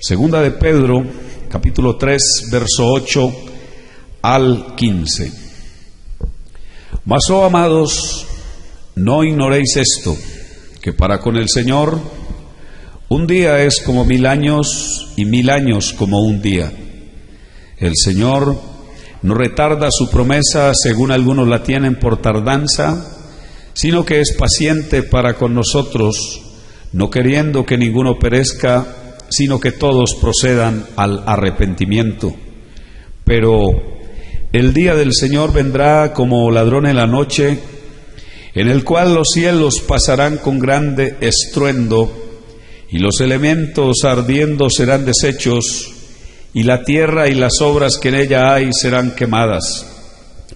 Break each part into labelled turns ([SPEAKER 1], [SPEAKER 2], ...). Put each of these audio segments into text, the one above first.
[SPEAKER 1] Segunda de Pedro, capítulo 3, verso 8 al 15. Mas, oh amados, no ignoréis esto, que para con el Señor un día es como 1000 años y 1000 años como un día. El Señor no retarda su promesa, según algunos la tienen por tardanza, sino que es paciente para con nosotros, no queriendo que ninguno perezca, sino que todos procedan al arrepentimiento. Pero el día del Señor vendrá como ladrón en la noche, en el cual los cielos pasarán con grande estruendo, y los elementos ardiendo serán deshechos, y la tierra y las obras que en ella hay serán quemadas.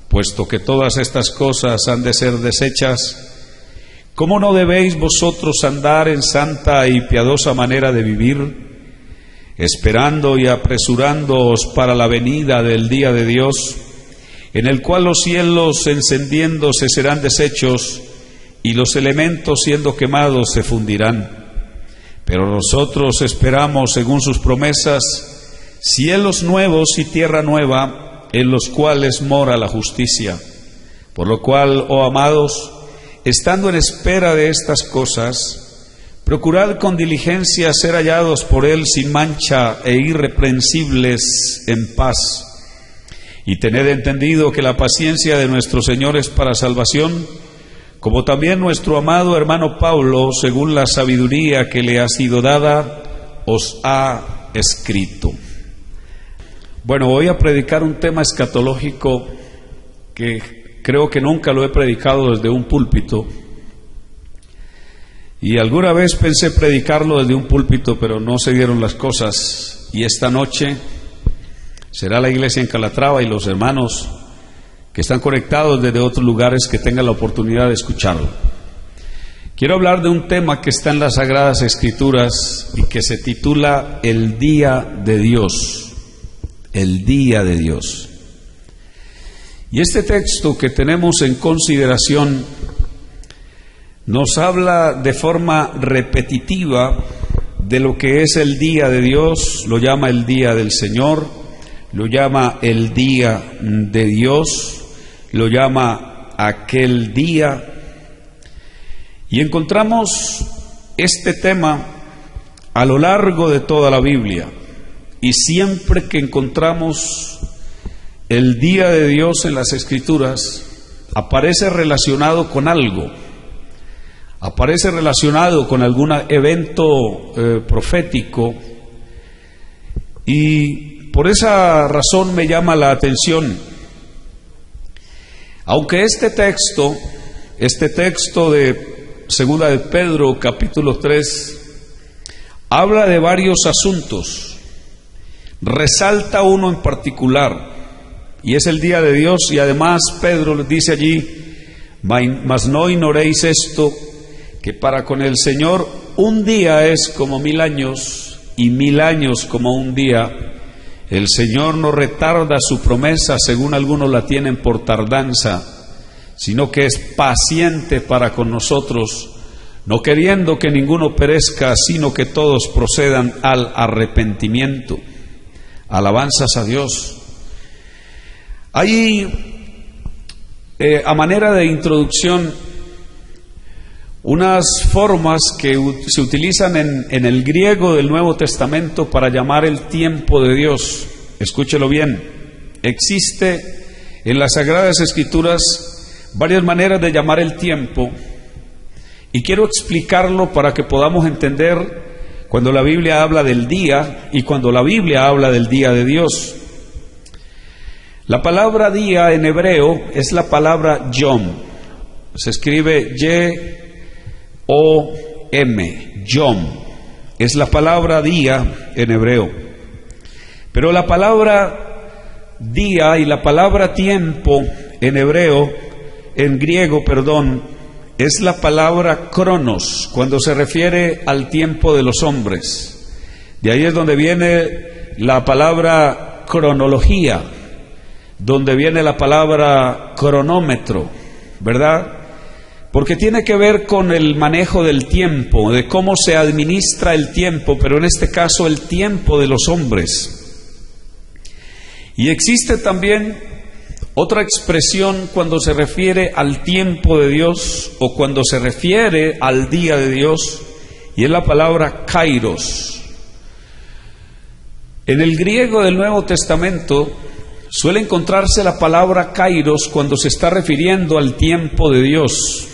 [SPEAKER 1] Puesto que todas estas cosas han de ser deshechas, ¿cómo no debéis vosotros andar en santa y piadosa manera de vivir, esperando y apresurándoos para la venida del día de Dios, en el cual los cielos encendiéndose serán deshechos, y los elementos siendo quemados se fundirán? Pero nosotros esperamos, según sus promesas, cielos nuevos y tierra nueva, en los cuales mora la justicia. Por lo cual, oh amados, estando en espera de estas cosas, procurad con diligencia ser hallados por Él sin mancha e irreprensibles en paz. Y tened entendido que la paciencia de nuestro Señor es para salvación, como también nuestro amado hermano Pablo, según la sabiduría que le ha sido dada, os ha escrito. Bueno, voy a predicar un tema escatológico que creo que nunca lo he predicado desde un púlpito. Y alguna vez pensé predicarlo desde un púlpito, pero no se dieron las cosas. Y esta noche será la iglesia en Calatrava y los hermanos que están conectados desde otros lugares que tengan la oportunidad de escucharlo. Quiero hablar de un tema que está en las Sagradas Escrituras y que se titula El Día de Dios. El Día de Dios. Y este texto que tenemos en consideración nos habla de forma repetitiva de lo que es el día de Dios. Lo llama el día del Señor, lo llama el día de Dios, lo llama aquel día. Y encontramos este tema a lo largo de toda la Biblia. Y siempre que encontramos el día de Dios en las Escrituras, aparece relacionado con algo, aparece relacionado con algún evento profético, y por esa razón me llama la atención. Aunque este texto de Segunda de Pedro, capítulo 3, habla de varios asuntos, resalta uno en particular, y es el día de Dios. Y además Pedro les dice allí: mas no ignoréis esto, que para con el Señor un día es como 1000 años y 1000 años como un día. El Señor no retarda su promesa, según algunos la tienen por tardanza, sino que es paciente para con nosotros, no queriendo que ninguno perezca, sino que todos procedan al arrepentimiento. Alabanzas a Dios. Hay, a manera de introducción, unas formas que se utilizan en el griego del Nuevo Testamento para llamar el tiempo de Dios. Escúchelo bien. Existe en las Sagradas Escrituras varias maneras de llamar el tiempo, y quiero explicarlo para que podamos entender cuando la Biblia habla del día y cuando la Biblia habla del día de Dios. La palabra día en hebreo es la palabra yom. Se escribe Y-O-M, yom. Es la palabra día en hebreo. Pero la palabra día y la palabra tiempo en hebreo, en griego, es la palabra cronos, cuando se refiere al tiempo de los hombres. De ahí es donde viene la palabra cronología, donde viene la palabra cronómetro, ¿verdad? porque tiene que ver con el manejo del tiempo, de cómo se administra el tiempo, pero en este caso el tiempo de los hombres. Y existe también otra expresión cuando se refiere al tiempo de Dios o cuando se refiere al día de Dios, y es la palabra kairos. En el griego del Nuevo Testamento suele encontrarse la palabra kairos cuando se está refiriendo al tiempo de Dios.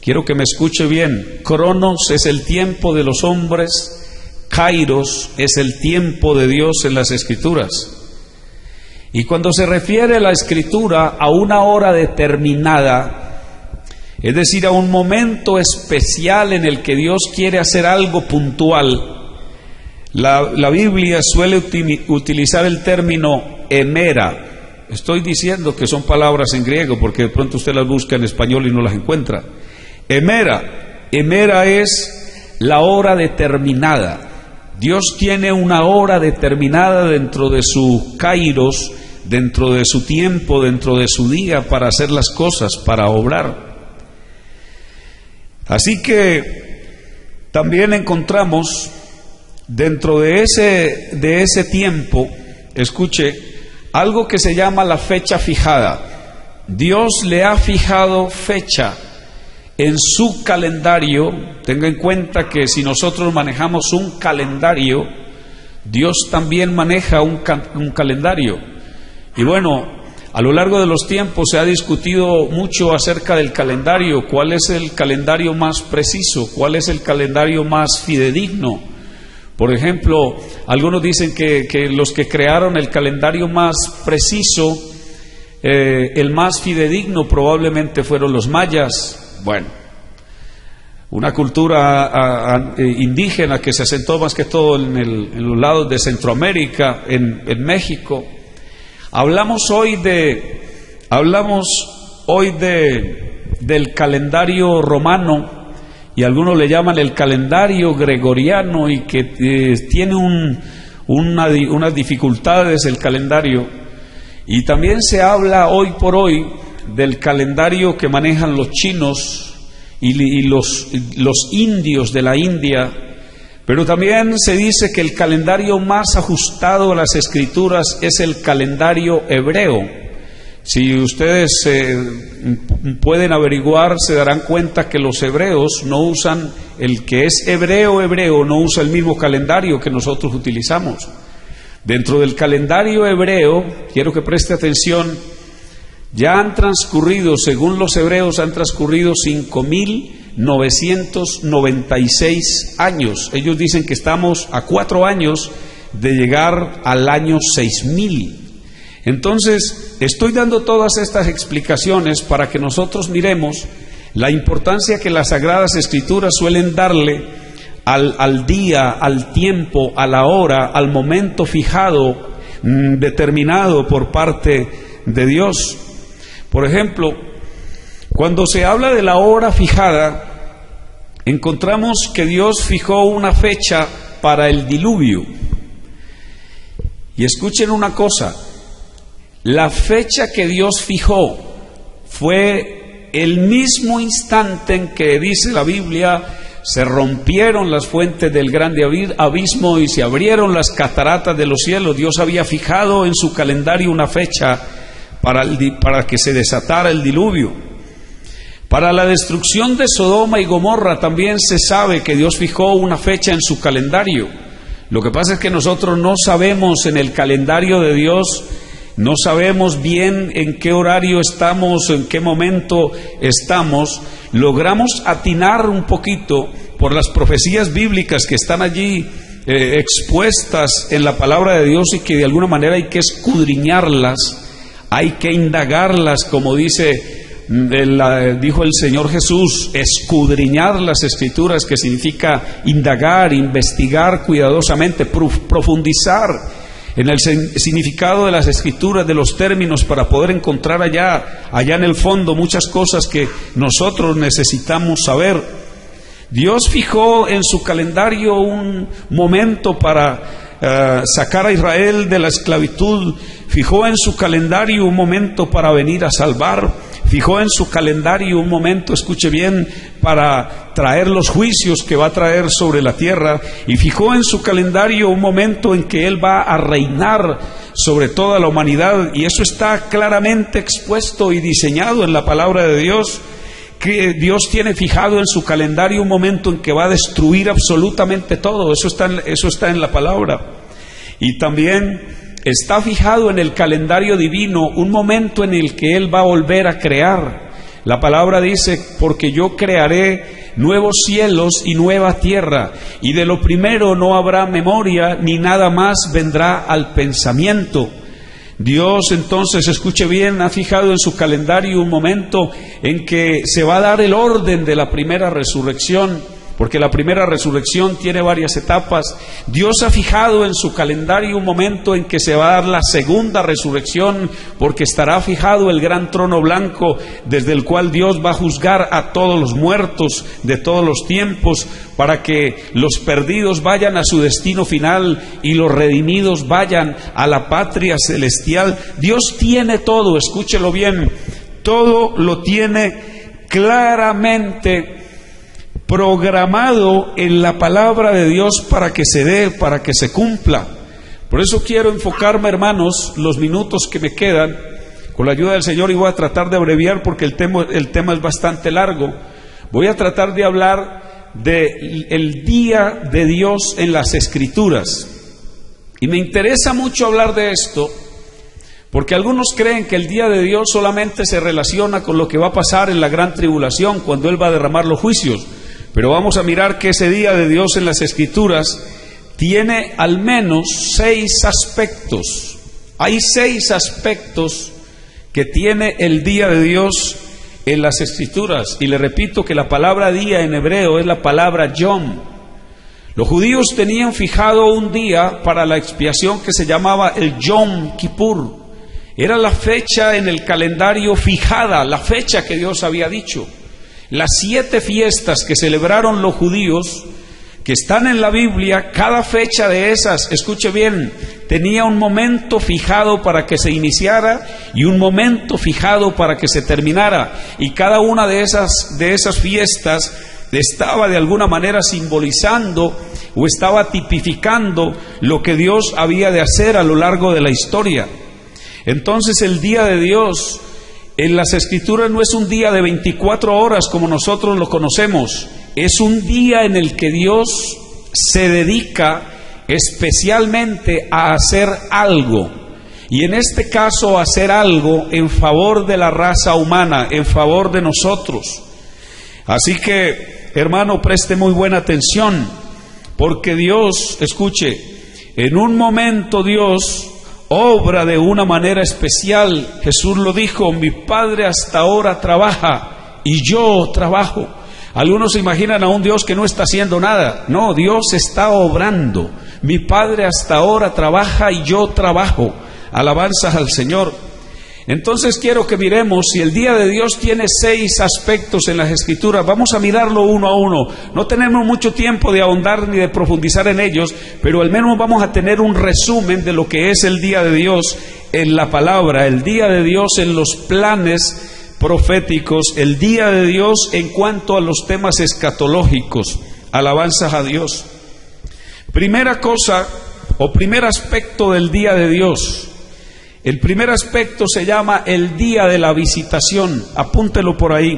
[SPEAKER 1] Quiero que me escuche bien. Cronos es el tiempo de los hombres, kairos es el tiempo de Dios en las Escrituras. Y cuando se refiere la Escritura a una hora determinada, es decir, a un momento especial en el que Dios quiere hacer algo puntual, la Biblia suele utilizar el término emera. Estoy diciendo que son palabras en griego porque de pronto usted las busca en español y no las encuentra. Emera es la hora determinada. Dios tiene una hora determinada dentro de su kairos, dentro de su tiempo, dentro de su día para hacer las cosas, para obrar. Así que también encontramos dentro de ese tiempo, escuche, algo que se llama la fecha fijada. Dios le ha fijado fecha en su calendario. Tenga en cuenta que si nosotros manejamos un calendario, Dios también maneja un calendario. Y bueno, a lo largo de los tiempos se ha discutido mucho acerca del calendario. ¿Cuál es el calendario más preciso? ¿Cuál es el calendario más fidedigno? Por ejemplo, algunos dicen que los que crearon el calendario más preciso, el más fidedigno probablemente fueron los mayas. Bueno, una cultura indígena que se asentó más que todo en los lados de Centroamérica, en México. Hablamos hoy del calendario romano, y algunos le llaman el calendario gregoriano, y que tiene unas dificultades el calendario. Y también se habla hoy por hoy del calendario que manejan los chinos y los indios de la India, pero también se dice que el calendario más ajustado a las Escrituras es el calendario hebreo. Si ustedes pueden averiguar, se darán cuenta que los hebreos no usan, el que es hebreo no usa el mismo calendario que nosotros utilizamos. Dentro del calendario hebreo, quiero que preste atención, ya han transcurrido, según los hebreos, 5,996 años. Ellos dicen que estamos a 4 años de llegar al año 6,000. Entonces, estoy dando todas estas explicaciones para que nosotros miremos la importancia que las Sagradas Escrituras suelen darle al día, al tiempo, a la hora, al momento fijado, determinado por parte de Dios. Por ejemplo, cuando se habla de la hora fijada, encontramos que Dios fijó una fecha para el diluvio. Y escuchen una cosa, la fecha que Dios fijó fue el mismo instante en que, dice la Biblia, se rompieron las fuentes del grande abismo y se abrieron las cataratas de los cielos. Dios había fijado en su calendario una fecha para que se desatara el diluvio. Para la destrucción de Sodoma y Gomorra también se sabe que Dios fijó una fecha en su calendario. Lo que pasa es que nosotros no sabemos en el calendario de Dios, no sabemos bien en qué horario estamos, en qué momento estamos. Logramos atinar un poquito por las profecías bíblicas que están allí expuestas en la palabra de Dios y que de alguna manera hay que escudriñarlas, hay que indagarlas, como dijo el Señor Jesús, escudriñar las Escrituras, que significa indagar, investigar cuidadosamente, profundizar en el significado de las Escrituras, de los términos, para poder encontrar allá en el fondo muchas cosas que nosotros necesitamos saber. Dios fijó en su calendario un momento para sacar a Israel de la esclavitud, fijó en su calendario un momento para venir a salvar, fijó en su calendario un momento, escuche bien, para traer los juicios que va a traer sobre la tierra, y fijó en su calendario un momento en que Él va a reinar sobre toda la humanidad, y eso está claramente expuesto y diseñado en la palabra de Dios, que Dios tiene fijado en su calendario un momento en que va a destruir absolutamente todo. Eso está en la palabra. Y también está fijado en el calendario divino un momento en el que Él va a volver a crear. La palabra dice: porque yo crearé nuevos cielos y nueva tierra, y de lo primero no habrá memoria, ni nada más vendrá al pensamiento. Dios, entonces, escuche bien, ha fijado en su calendario un momento en que se va a dar el orden de la primera resurrección, porque la primera resurrección tiene varias etapas. Dios ha fijado en su calendario un momento en que se va a dar la segunda resurrección, porque estará fijado el gran trono blanco, desde el cual Dios va a juzgar a todos los muertos de todos los tiempos, para que los perdidos vayan a su destino final y los redimidos vayan a la patria celestial. Dios tiene todo, escúchelo bien, todo lo tiene claramente programado en la palabra de Dios para que se dé, para que se cumpla. Por eso quiero enfocarme, hermanos, los minutos que me quedan, con la ayuda del Señor, y voy a tratar de abreviar porque el tema es bastante largo. Voy a tratar de hablar del día de Dios en las Escrituras. Y me interesa mucho hablar de esto, porque algunos creen que el día de Dios solamente se relaciona con lo que va a pasar en la gran tribulación, cuando Él va a derramar los juicios. Pero vamos a mirar que ese día de Dios en las Escrituras tiene al menos 6 aspectos. Hay 6 aspectos que tiene el día de Dios en las Escrituras. Y le repito que la palabra día en hebreo es la palabra yom. Los judíos tenían fijado un día para la expiación que se llamaba el Yom Kippur. Era la fecha en el calendario fijada, la fecha que Dios había dicho. Las 7 fiestas que celebraron los judíos, que están en la Biblia, cada fecha de esas, escuche bien, tenía un momento fijado para que se iniciara y un momento fijado para que se terminara. Y cada una de esas fiestas estaba de alguna manera simbolizando o estaba tipificando lo que Dios había de hacer a lo largo de la historia. Entonces el día de Dios en las Escrituras no es un día de 24 horas como nosotros lo conocemos. Es un día en el que Dios se dedica especialmente a hacer algo. Y en este caso, hacer algo en favor de la raza humana, en favor de nosotros. Así que, hermano, preste muy buena atención, porque Dios, escuche, en un momento Dios obra de una manera especial. Jesús lo dijo: mi Padre hasta ahora trabaja y yo trabajo. Algunos se imaginan a un Dios que no está haciendo nada. No, Dios está obrando. Mi Padre hasta ahora trabaja y yo trabajo. Alabanzas al Señor. Entonces quiero que miremos, si el día de Dios tiene 6 aspectos en las Escrituras, vamos a mirarlo uno a uno. No tenemos mucho tiempo de ahondar ni de profundizar en ellos, pero al menos vamos a tener un resumen de lo que es el día de Dios en la palabra, el día de Dios en los planes proféticos, el día de Dios en cuanto a los temas escatológicos. Alabanzas a Dios. Primera cosa o primer aspecto del día de Dios. El primer aspecto se llama el día de la visitación. Apúntelo por ahí.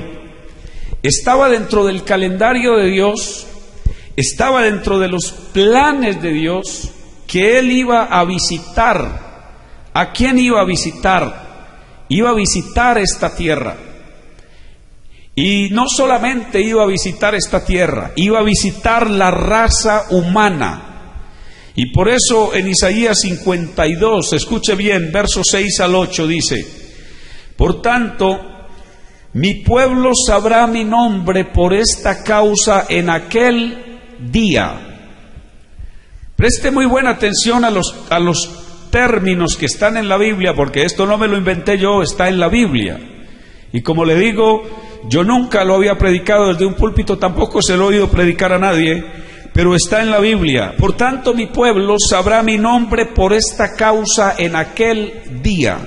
[SPEAKER 1] Estaba dentro del calendario de Dios, estaba dentro de los planes de Dios, que Él iba a visitar. ¿A quién iba a visitar? Iba a visitar esta tierra. Y no solamente iba a visitar esta tierra, iba a visitar la raza humana. Y por eso en Isaías 52, escuche bien, versos 6 al 8 dice: por tanto, mi pueblo sabrá mi nombre por esta causa en aquel día. Preste muy buena atención a los términos que están en la Biblia, porque esto no me lo inventé yo, está en la Biblia. Y como le digo, yo nunca lo había predicado desde un púlpito, tampoco se lo he oído predicar a nadie, pero está en la Biblia. Por tanto, mi pueblo sabrá mi nombre por esta causa en aquel día.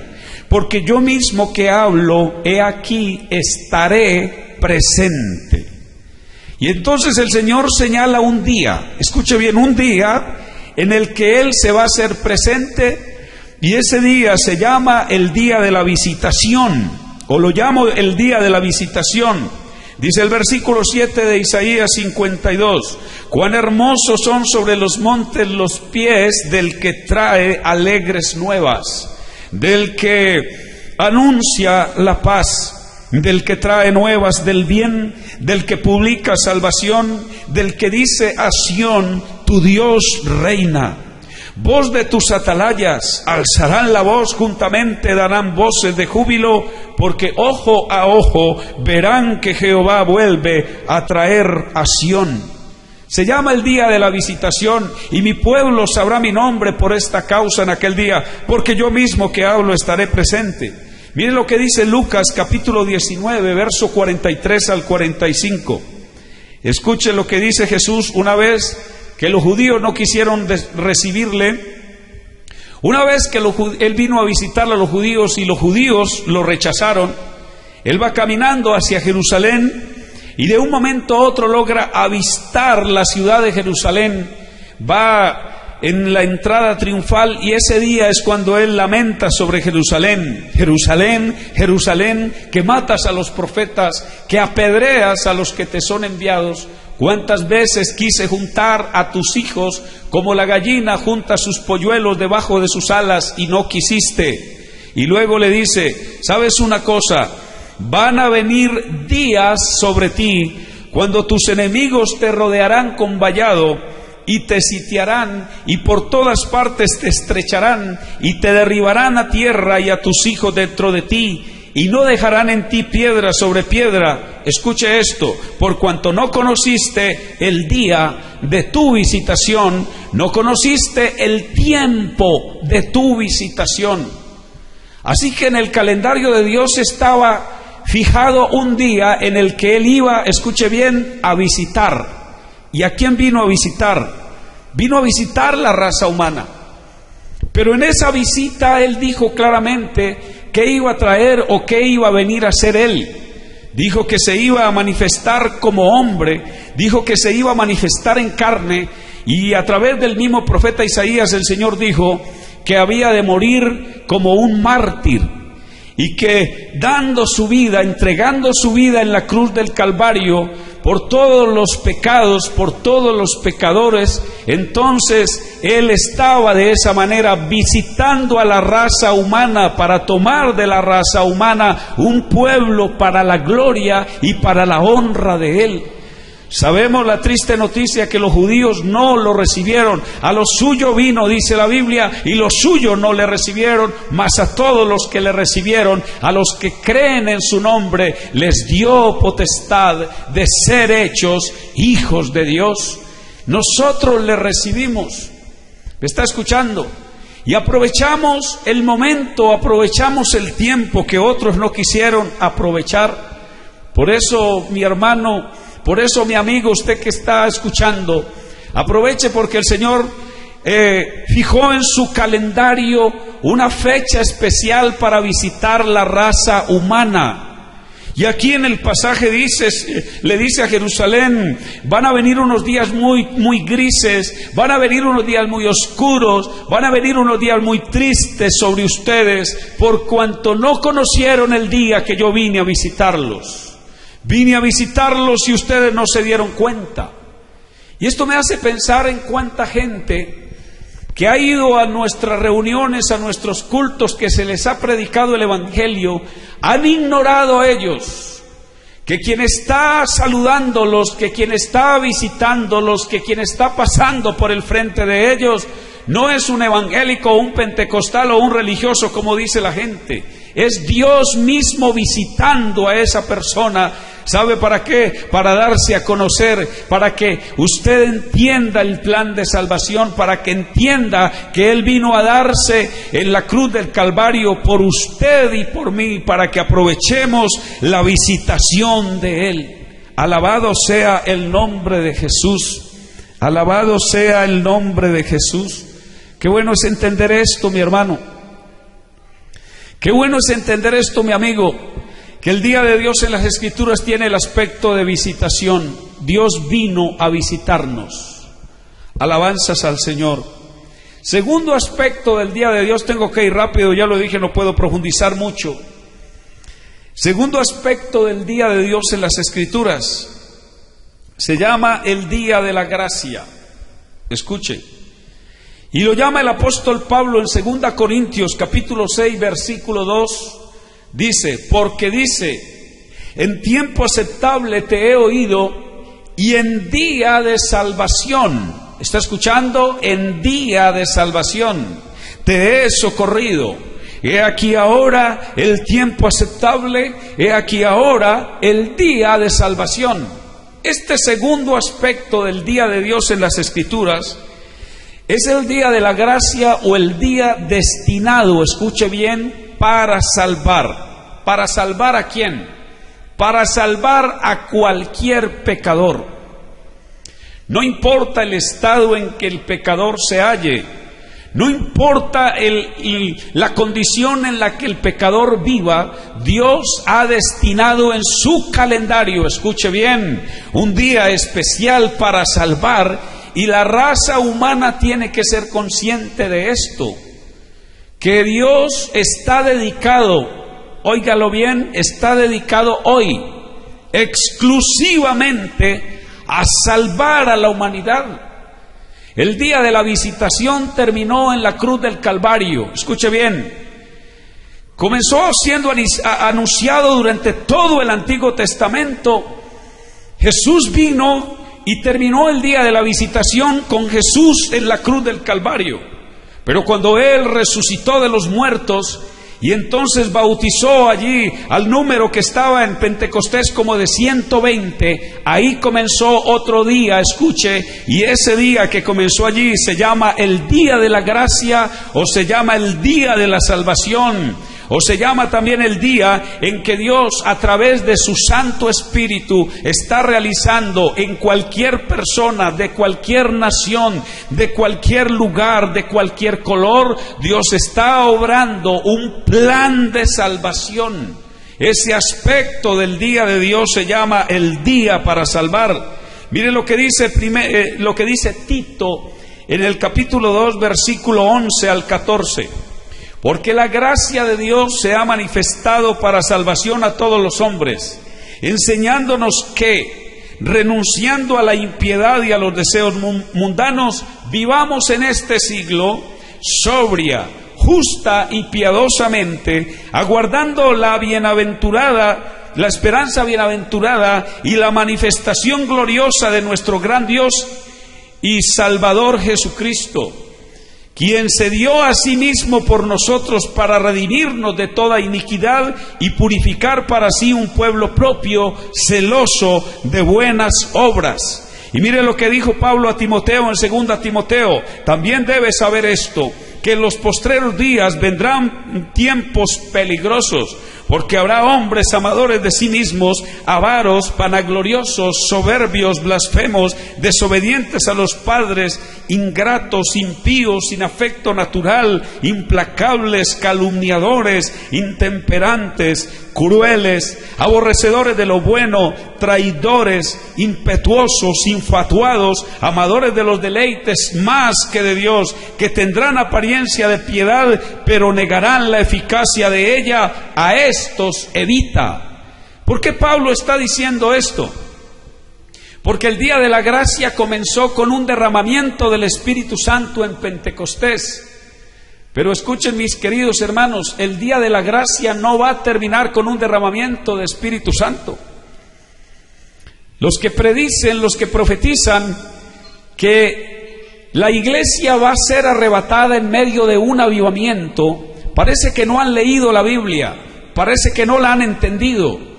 [SPEAKER 1] porque yo mismo que hablo, he aquí, estaré presente. Y entonces el Señor señala un día, escuche bien, un día en el que Él se va a hacer presente, y ese día se llama el día de la visitación, o lo llamo el día de la visitación. Dice el versículo 7 de Isaías 52, cuán hermosos son sobre los montes los pies del que trae alegres nuevas, del que anuncia la paz, del que trae nuevas del bien, del que publica salvación, del que dice a Sión, tu Dios reina. Voz de tus atalayas, alzarán la voz, juntamente darán voces de júbilo, porque ojo a ojo verán que Jehová vuelve a traer a Sión. Se llama el día de la visitación, y mi pueblo sabrá mi nombre por esta causa en aquel día, porque yo mismo que hablo estaré presente. Miren lo que dice Lucas capítulo 19, verso 43 al 45. Escuchen lo que dice Jesús una vez que los judíos no quisieron recibirle. Una vez que Él vino a visitar a los judíos y los judíos lo rechazaron, Él va caminando hacia Jerusalén y de un momento a otro logra avistar la ciudad de Jerusalén. Va en la entrada triunfal y ese día es cuando Él lamenta sobre Jerusalén. Jerusalén, Jerusalén, que matas a los profetas, que apedreas a los que te son enviados. Cuántas veces quise juntar a tus hijos como la gallina junta sus polluelos debajo de sus alas y no quisiste. Y luego le dice, ¿sabes una cosa? Van a venir días sobre ti cuando tus enemigos te rodearán con vallado y te sitiarán y por todas partes te estrecharán y te derribarán a tierra y a tus hijos dentro de ti y no dejarán en ti piedra sobre piedra. Escuche esto, por cuanto no conociste el día de tu visitación, no conociste el tiempo de tu visitación. Así que en el calendario de Dios estaba fijado un día en el que Él iba, escuche bien, a visitar. ¿Y a quién vino a visitar? Vino a visitar la raza humana. Pero en esa visita Él dijo claramente qué iba a traer o qué iba a venir a hacer Él. Dijo que se iba a manifestar como hombre, dijo que se iba a manifestar en carne, y a través del mismo profeta Isaías el Señor dijo que había de morir como un mártir, y que dando su vida, entregando su vida en la cruz del Calvario por todos los pecados, por todos los pecadores, entonces Él estaba de esa manera visitando a la raza humana para tomar de la raza humana un pueblo para la gloria y para la honra de Él. Sabemos la triste noticia que los judíos no lo recibieron. A lo suyo vino, dice la Biblia, y los suyos no le recibieron, mas a todos los que le recibieron, a los que creen en su nombre, les dio potestad de ser hechos hijos de Dios. Nosotros le recibimos. ¿Me está escuchando? Y aprovechamos el momento, aprovechamos el tiempo que otros no quisieron aprovechar. Por eso, mi hermano, por eso, mi amigo, usted que está escuchando, aproveche, porque el Señor fijó en su calendario una fecha especial para visitar la raza humana. Y aquí en el pasaje le dice a Jerusalén, van a venir unos días muy grises, van a venir unos días muy oscuros, van a venir unos días muy tristes sobre ustedes, por cuanto no conocieron el día que yo vine a visitarlos. Vine a visitarlos y ustedes no se dieron cuenta. Y esto me hace pensar en cuánta gente que ha ido a nuestras reuniones, a nuestros cultos, que se les ha predicado el Evangelio, han ignorado a ellos, que quien está saludándolos, que quien está visitándolos, que quien está pasando por el frente de ellos, no es un evangélico, un pentecostal o un religioso como dice la gente. Es Dios mismo visitando a esa persona. ¿Sabe para qué? Para darse a conocer, para que usted entienda el plan de salvación, para que entienda que Él vino a darse en la cruz del Calvario por usted y por mí, para que aprovechemos la visitación de Él. Alabado sea el nombre de Jesús. Alabado sea el nombre de Jesús. Qué bueno es entender esto, mi hermano. Qué bueno es entender esto, mi amigo, que el día de Dios en las Escrituras tiene el aspecto de visitación. Dios vino a visitarnos. Alabanzas al Señor. Segundo aspecto del día de Dios, tengo que ir rápido, ya lo dije, no puedo profundizar mucho. Segundo aspecto del día de Dios en las Escrituras se llama el día de la gracia. Escuche. Y lo llama el apóstol Pablo en 2 Corintios capítulo 6 versículo 2. Dice, porque dice, en tiempo aceptable te he oído y en día de salvación. ¿Está escuchando? En día de salvación te he socorrido. He aquí ahora el tiempo aceptable, he aquí ahora el día de salvación. Este segundo aspecto del día de Dios en las Escrituras es el día de la gracia o el día destinado, escuche bien, para salvar. ¿Para salvar a quién? Para salvar a cualquier pecador. No importa el estado en que el pecador se halle, no importa la condición en la que el pecador viva, Dios ha destinado en su calendario, escuche bien, un día especial para salvar, y la raza humana tiene que ser consciente de esto, que Dios está dedicado, óigalo bien, está dedicado hoy exclusivamente a salvar a la humanidad. El día de la visitación terminó en la cruz del Calvario. Escuche bien. Comenzó siendo anunciado durante todo el Antiguo Testamento. Jesús vino y terminó el día de la visitación con Jesús en la cruz del Calvario. Pero cuando Él resucitó de los muertos y entonces bautizó allí al número que estaba en Pentecostés como de 120, ahí comenzó otro día, escuche, y ese día que comenzó allí se llama el día de la gracia, o se llama el día de la salvación, o se llama también el día en que Dios a través de su Santo Espíritu está realizando en cualquier persona, de cualquier nación, de cualquier lugar, de cualquier color, Dios está obrando un plan de salvación. Ese aspecto del día de Dios se llama el día para salvar. Mire lo que dice Tito en el capítulo 2, versículo 11 al 14. Porque la gracia de Dios se ha manifestado para salvación a todos los hombres, enseñándonos que, renunciando a la impiedad y a los deseos mundanos, vivamos en este siglo sobria, justa y piadosamente, aguardando la esperanza bienaventurada y la manifestación gloriosa de nuestro gran Dios y Salvador Jesucristo, quien se dio a sí mismo por nosotros para redimirnos de toda iniquidad y purificar para sí un pueblo propio, celoso de buenas obras. Y mire lo que dijo Pablo a Timoteo en 2 Timoteo, también debes saber esto, que en los postreros días vendrán tiempos peligrosos, porque habrá hombres amadores de sí mismos, avaros, vanagloriosos, soberbios, blasfemos, desobedientes a los padres, ingratos, impíos, sin afecto natural, implacables, calumniadores, intemperantes, crueles, aborrecedores de lo bueno, traidores, impetuosos, infatuados, amadores de los deleites más que de Dios, que tendrán apariencia de piedad, pero negarán la eficacia de ella. A estos evita. ¿Por qué Pablo está diciendo esto? Porque el día de la gracia comenzó con un derramamiento del Espíritu Santo en Pentecostés. Pero escuchen, mis queridos hermanos, el día de la gracia no va a terminar con un derramamiento de Espíritu Santo. Los que predicen, los que profetizan que la iglesia va a ser arrebatada en medio de un avivamiento, parece que no han leído la Biblia, parece que no la han entendido.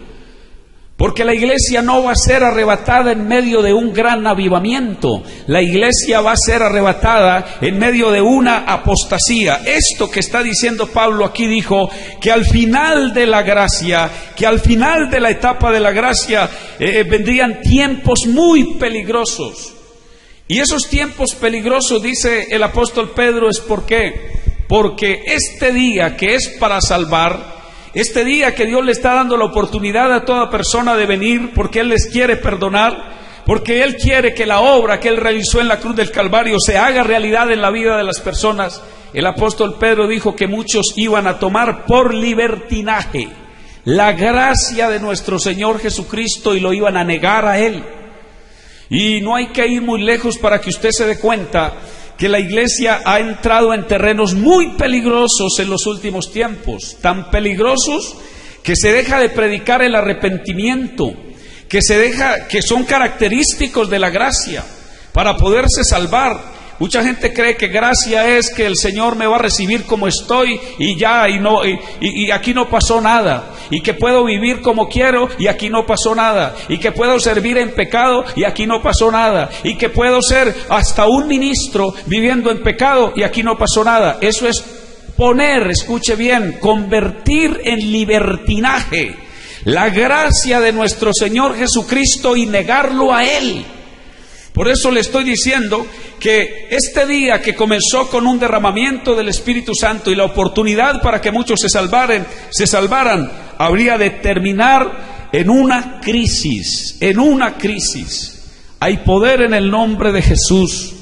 [SPEAKER 1] Porque la iglesia no va a ser arrebatada en medio de un gran avivamiento. La iglesia va a ser arrebatada en medio de una apostasía. Esto que está diciendo Pablo aquí dijo que al final de la gracia, que al final de la etapa de la gracia vendrían tiempos muy peligrosos. Y esos tiempos peligrosos, dice el apóstol Pedro, es ¿por qué? porque este día que es para salvar, este día que Dios le está dando la oportunidad a toda persona de venir, porque Él les quiere perdonar, porque Él quiere que la obra que Él realizó en la cruz del Calvario se haga realidad en la vida de las personas. El apóstol Pedro dijo que muchos iban a tomar por libertinaje la gracia de nuestro Señor Jesucristo y lo iban a negar a Él. Y no hay que ir muy lejos para que usted se dé cuenta que la iglesia ha entrado en terrenos muy peligrosos en los últimos tiempos, tan peligrosos que se deja de predicar el arrepentimiento, que son característicos de la gracia para poderse salvar. Mucha gente cree que gracia es que el Señor me va a recibir como estoy y ya, y aquí no pasó nada, y que puedo vivir como quiero y aquí no pasó nada, y que puedo servir en pecado y aquí no pasó nada, y que puedo ser hasta un ministro viviendo en pecado y aquí no pasó nada. Eso es poner, escuche bien, convertir en libertinaje la gracia de nuestro Señor Jesucristo y negarlo a Él. Por eso le estoy diciendo que este día que comenzó con un derramamiento del Espíritu Santo y la oportunidad para que muchos se salvaran, habría de terminar en una crisis, Hay poder en el nombre de Jesús.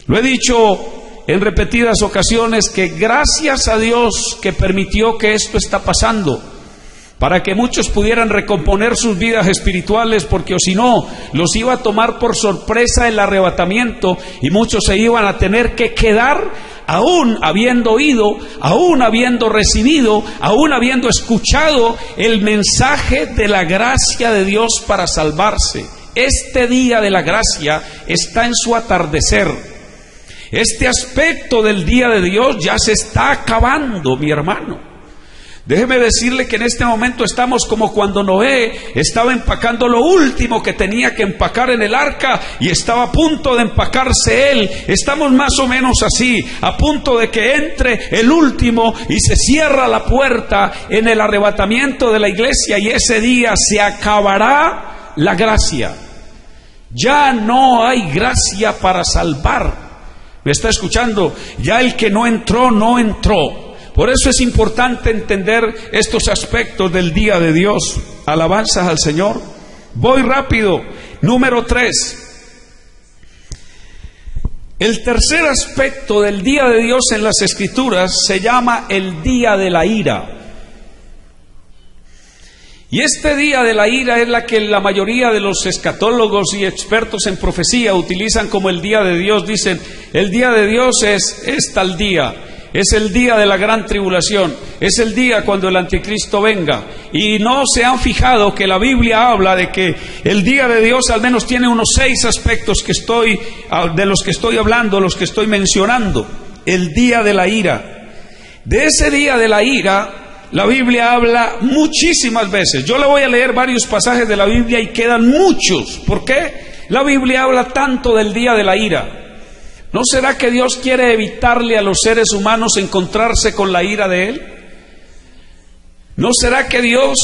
[SPEAKER 1] Lo he dicho en repetidas ocasiones que gracias a Dios que permitió que esto está pasando, para que muchos pudieran recomponer sus vidas espirituales, porque o si no, los iba a tomar por sorpresa el arrebatamiento y muchos se iban a tener que quedar aún habiendo oído, aún habiendo recibido, aún habiendo escuchado el mensaje de la gracia de Dios para salvarse. Este día de la gracia está en su atardecer. Este aspecto del día de Dios ya se está acabando, mi hermano. Déjeme decirle que en este momento estamos como cuando Noé estaba empacando lo último que tenía que empacar en el arca y estaba a punto de empacarse él. Estamos más o menos así, a punto de que entre el último y se cierra la puerta en el arrebatamiento de la iglesia, y ese día se acabará la gracia. Ya no hay gracia para salvar. ¿Me está escuchando? Ya el que no entró, no entró. Por eso es importante entender estos aspectos del día de Dios. Alabanzas al Señor. Voy rápido. Número 3. El tercer aspecto del día de Dios en las Escrituras se llama el día de la ira. Y este día de la ira es la que la mayoría de los escatólogos y expertos en profecía utilizan como el día de Dios. Dicen, el día de Dios es tal día. Es el día de la gran tribulación, es el día cuando el anticristo venga. Y no se han fijado que la Biblia habla de que el día de Dios al menos tiene unos 6 aspectos de los que estoy hablando, los que estoy mencionando. El día de la ira. De ese día de la ira, la Biblia habla muchísimas veces. Yo le voy a leer varios pasajes de la Biblia y quedan muchos. ¿Por qué la Biblia habla tanto del día de la ira? ¿No será que Dios quiere evitarle a los seres humanos encontrarse con la ira de Él? ¿No será que Dios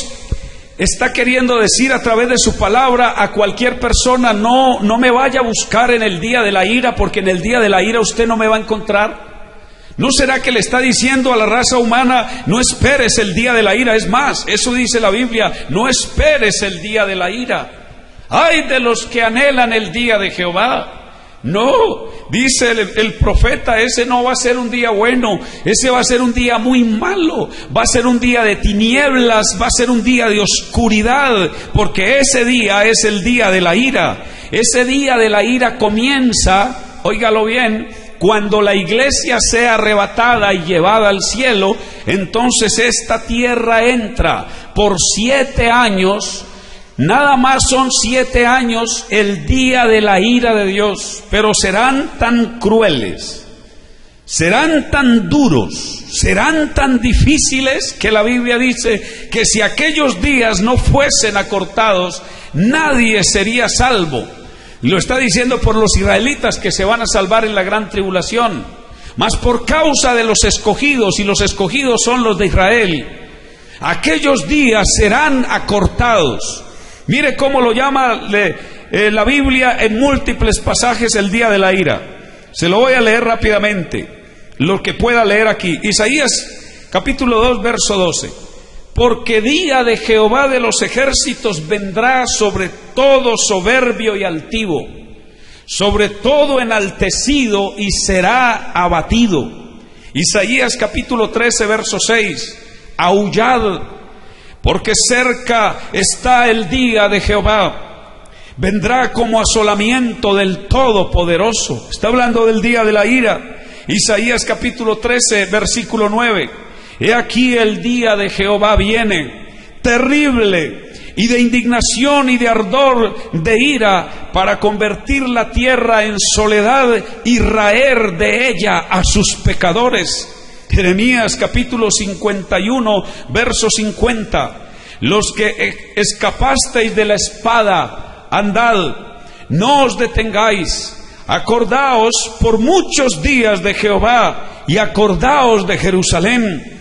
[SPEAKER 1] está queriendo decir a través de su palabra a cualquier persona, no me vaya a buscar en el día de la ira, porque en el día de la ira usted no me va a encontrar? ¿No será que le está diciendo a la raza humana, no esperes el día de la ira? Es más, eso dice la Biblia, no esperes el día de la ira. ¡Ay de los que anhelan el día de Jehová! No, dice el profeta, ese no va a ser un día bueno, ese va a ser un día muy malo, va a ser un día de tinieblas, va a ser un día de oscuridad, porque ese día es el día de la ira. Ese día de la ira comienza, óigalo bien, cuando la iglesia sea arrebatada y llevada al cielo. Entonces esta tierra entra por 7 años. Nada más son 7 años el día de la ira de Dios, pero serán tan crueles, serán tan duros, serán tan difíciles que la Biblia dice que si aquellos días no fuesen acortados, nadie sería salvo. Y lo está diciendo por los israelitas que se van a salvar en la gran tribulación, mas por causa de los escogidos, y los escogidos son los de Israel, aquellos días serán acortados. Mire cómo lo llama la Biblia en múltiples pasajes el día de la ira. Se lo voy a leer rápidamente. lo que pueda leer aquí. Isaías capítulo 2, verso 12. Porque día de Jehová de los ejércitos vendrá sobre todo soberbio y altivo, sobre todo enaltecido, y será abatido. Isaías capítulo 13, verso 6. Aullad, porque cerca está el día de Jehová. Vendrá como asolamiento del Todopoderoso. Está hablando del día de la ira. Isaías capítulo 13, versículo 9. He aquí el día de Jehová viene, terrible, y de indignación y de ardor de ira, para convertir la tierra en soledad y raer de ella a sus pecadores. Jeremías capítulo 51, verso 50. Los que escapasteis de la espada, andad, no os detengáis. Acordaos por muchos días de Jehová y acordaos de Jerusalén.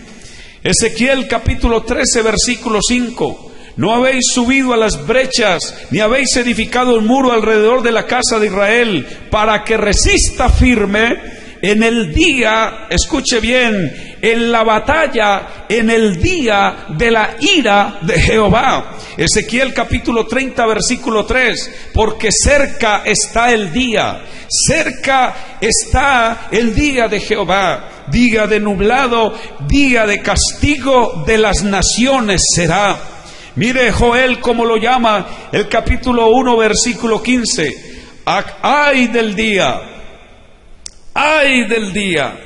[SPEAKER 1] Ezequiel capítulo 13, versículo 5. No habéis subido a las brechas, ni habéis edificado un muro alrededor de la casa de Israel, para que resista firme en el día, escuche bien, en la batalla, en el día de la ira de Jehová. Ezequiel capítulo 30, versículo 3. Porque cerca está el día de Jehová, día de nublado, día de castigo de las naciones será. Mire Joel cómo lo llama, el capítulo 1, versículo 15. Ay del día,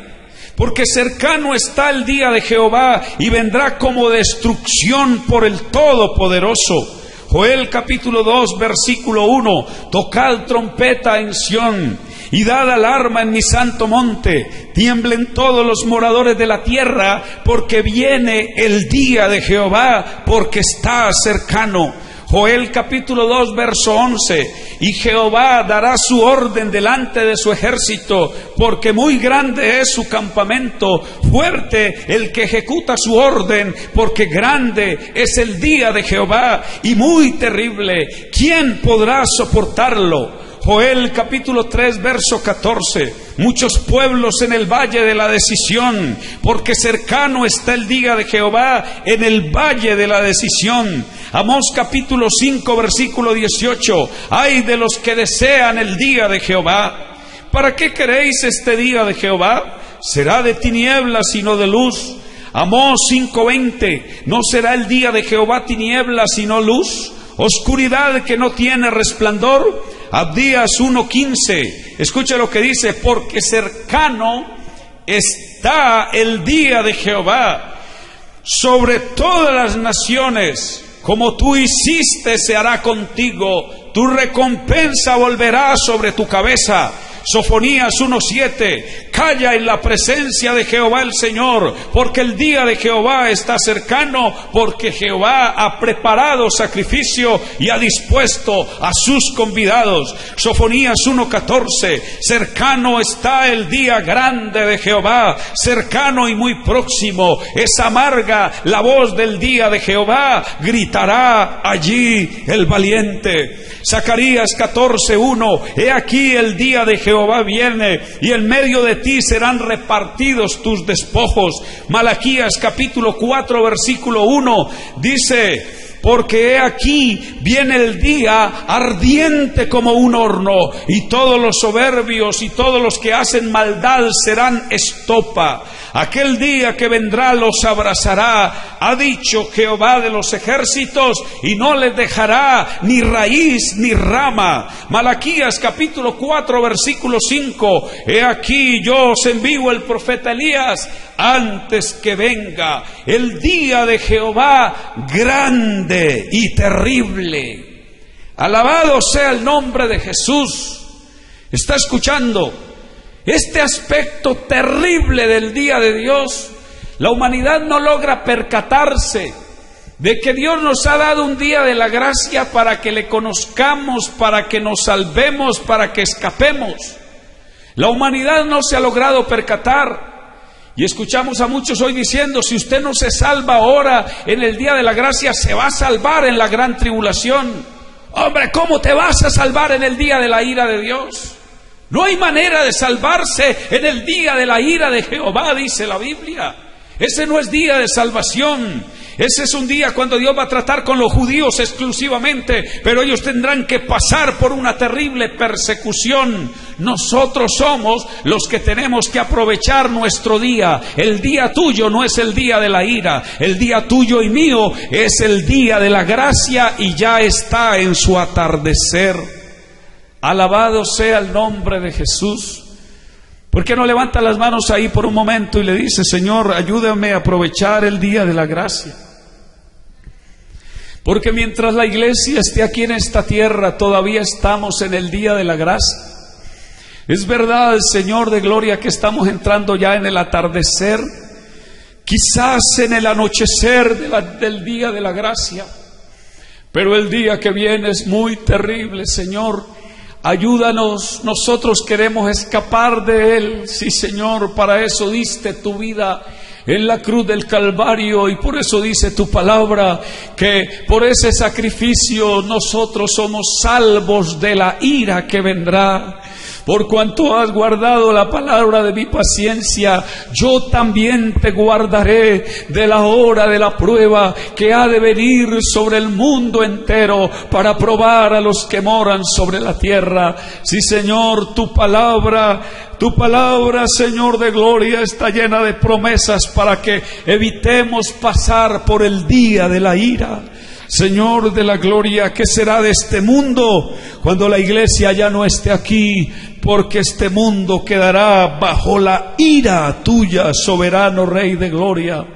[SPEAKER 1] porque cercano está el día de Jehová, y vendrá como destrucción por el Todopoderoso. Joel capítulo 2, versículo 1. Tocad trompeta en Sión, y dad alarma en mi santo monte. Tiemblen todos los moradores de la tierra, porque viene el día de Jehová, porque está cercano. Joel capítulo 2, verso 11. Y Jehová dará su orden delante de su ejército, porque muy grande es su campamento, fuerte el que ejecuta su orden, porque grande es el día de Jehová y muy terrible. ¿Quién podrá soportarlo? Joel capítulo 3, verso 14. Muchos pueblos en el valle de la decisión, porque cercano está el día de Jehová en el valle de la decisión. Amós capítulo 5, versículo 18. Ay de los que desean el día de Jehová. ¿Para qué queréis este día de Jehová? Será de tinieblas y no de luz. Amós 5:20. ¿No será el día de Jehová tinieblas y no luz? Oscuridad que no tiene resplandor. Abdías 1:15. Escucha lo que dice: porque cercano está el día de Jehová sobre todas las naciones. Como tú hiciste se hará contigo, tu recompensa volverá sobre tu cabeza. Sofonías 1:7. Calla en la presencia de Jehová el Señor, porque el día de Jehová está cercano, porque Jehová ha preparado sacrificio y ha dispuesto a sus convidados. Sofonías 1:14. Cercano está el día grande de Jehová, cercano y muy próximo. Es amarga la voz del día de Jehová, gritará allí el valiente. Zacarías 14:1. He aquí el día de Jehová viene, y en medio de ti serán repartidos tus despojos. Malaquías capítulo 4, versículo 1 dice: porque he aquí viene el día ardiente como un horno, y todos los soberbios y todos los que hacen maldad serán estopa. Aquel día que vendrá los abrazará, ha dicho Jehová de los ejércitos, y no les dejará ni raíz ni rama. Malaquías capítulo 4, versículo 5. He aquí yo os envío el profeta Elías antes que venga el día de Jehová grande y terrible. Alabado sea el nombre de Jesús. ¿Está escuchando? Este aspecto terrible del día de Dios, la humanidad no logra percatarse de que Dios nos ha dado un día de la gracia para que le conozcamos, para que nos salvemos, para que escapemos. La humanidad no se ha logrado percatar. Y escuchamos a muchos hoy diciendo: si usted no se salva ahora en el día de la gracia, se va a salvar en la gran tribulación. Hombre, ¿cómo te vas a salvar en el día de la ira de Dios? No hay manera de salvarse en el día de la ira de Jehová, dice la Biblia. Ese no es día de salvación. Ese es un día cuando Dios va a tratar con los judíos exclusivamente, pero ellos tendrán que pasar por una terrible persecución. Nosotros somos los que tenemos que aprovechar nuestro día. El día tuyo no es el día de la ira. El día tuyo y mío es el día de la gracia y ya está en su atardecer. Alabado sea el nombre de Jesús. ¿Por qué no levanta las manos ahí por un momento y le dice: Señor, ayúdame a aprovechar el día de la gracia? Porque mientras la iglesia esté aquí en esta tierra, todavía estamos en el día de la gracia. Es verdad, Señor de gloria, que estamos entrando ya en el atardecer, quizás en el anochecer del día de la gracia, pero el día que viene es muy terrible, Señor. Ayúdanos, nosotros queremos escapar de él. Sí, Señor, para eso diste tu vida en la cruz del Calvario, y por eso dice tu palabra que por ese sacrificio nosotros somos salvos de la ira que vendrá. Por cuanto has guardado la palabra de mi paciencia, yo también te guardaré de la hora de la prueba que ha de venir sobre el mundo entero para probar a los que moran sobre la tierra. Sí, Señor, tu palabra, Señor de gloria, está llena de promesas para que evitemos pasar por el día de la ira. Señor de la gloria, ¿qué será de este mundo cuando la iglesia ya no esté aquí? Porque este mundo quedará bajo la ira tuya, soberano Rey de gloria.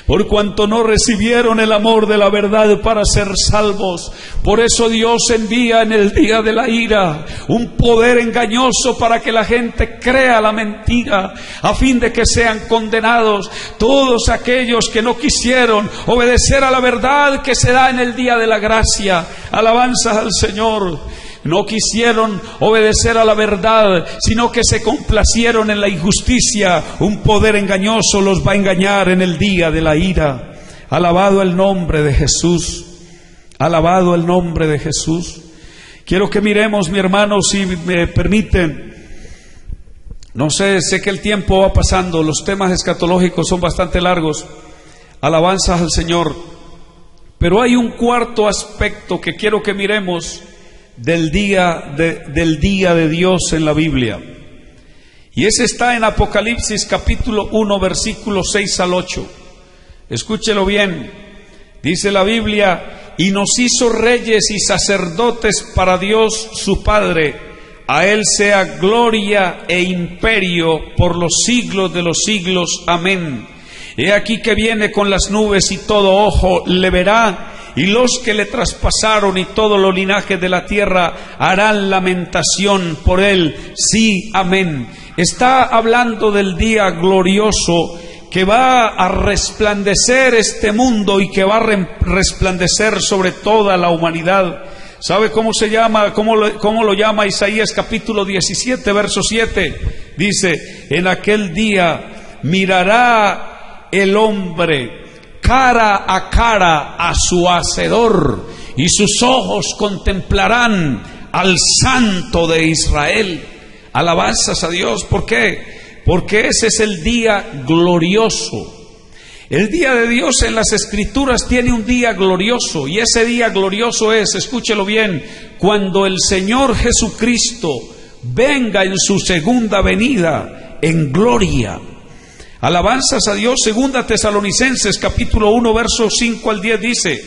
[SPEAKER 1] Por cuanto no recibieron el amor de la verdad para ser salvos, por eso Dios envía en el día de la ira un poder engañoso para que la gente crea la mentira, a fin de que sean condenados todos aquellos que no quisieron obedecer a la verdad que se da en el día de la gracia. Alabanzas al Señor. No quisieron obedecer a la verdad, sino que se complacieron en la injusticia. Un poder engañoso los va a engañar en el día de la ira. Alabado el nombre de Jesús. Alabado el nombre de Jesús. Quiero que miremos, mi hermano, si me permiten. No sé que el tiempo va pasando. Los temas escatológicos son bastante largos. Alabanzas al Señor. Pero hay un cuarto aspecto que quiero que miremos del día de Dios en la Biblia, y ese está en Apocalipsis capítulo 1 versículos 6 al 8. Escúchelo bien. Dice la Biblia: y nos hizo reyes y sacerdotes para Dios su Padre, a él sea gloria e imperio por los siglos de los siglos. Amén. He aquí que viene con las nubes, y todo ojo le verá, y los que le traspasaron y todos los linajes de la tierra harán lamentación por él. Sí, amén. Está hablando del día glorioso que va a resplandecer este mundo y que va a resplandecer sobre toda la humanidad. ¿Sabe cómo se llama? ¿Cómo lo llama Isaías capítulo 17, verso 7? Dice: en aquel día mirará el hombre cara a cara a su Hacedor, y sus ojos contemplarán al Santo de Israel. Alabanzas a Dios. ¿Por qué? Porque ese es el día glorioso. El día de Dios en las Escrituras tiene un día glorioso, y ese día glorioso es, escúchelo bien, cuando el Señor Jesucristo venga en su segunda venida en gloria. Alabanzas a Dios. Segunda Tesalonicenses capítulo 1 versos 5 al 10 dice: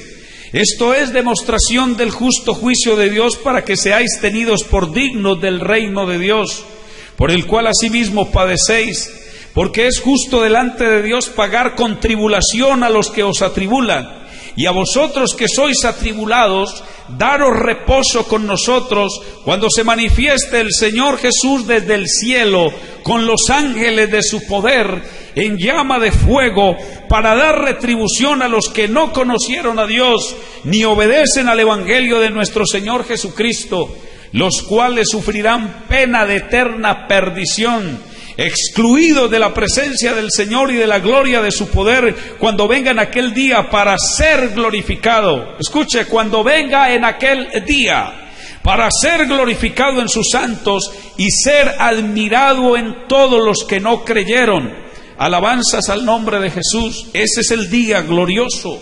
[SPEAKER 1] esto es demostración del justo juicio de Dios, para que seáis tenidos por dignos del reino de Dios, por el cual asimismo padecéis, porque es justo delante de Dios pagar con tribulación a los que os atribulan, y a vosotros que sois atribulados, daros reposo con nosotros cuando se manifieste el Señor Jesús desde el cielo con los ángeles de su poder en llama de fuego, para dar retribución a los que no conocieron a Dios ni obedecen al evangelio de nuestro Señor Jesucristo, los cuales sufrirán pena de eterna perdición, excluidos de la presencia del Señor y de la gloria de su poder, cuando venga en aquel día para ser glorificado. Escuche, cuando venga en aquel día para ser glorificado en sus santos y ser admirado en todos los que no creyeron. Alabanzas al nombre de Jesús. Ese es el día glorioso.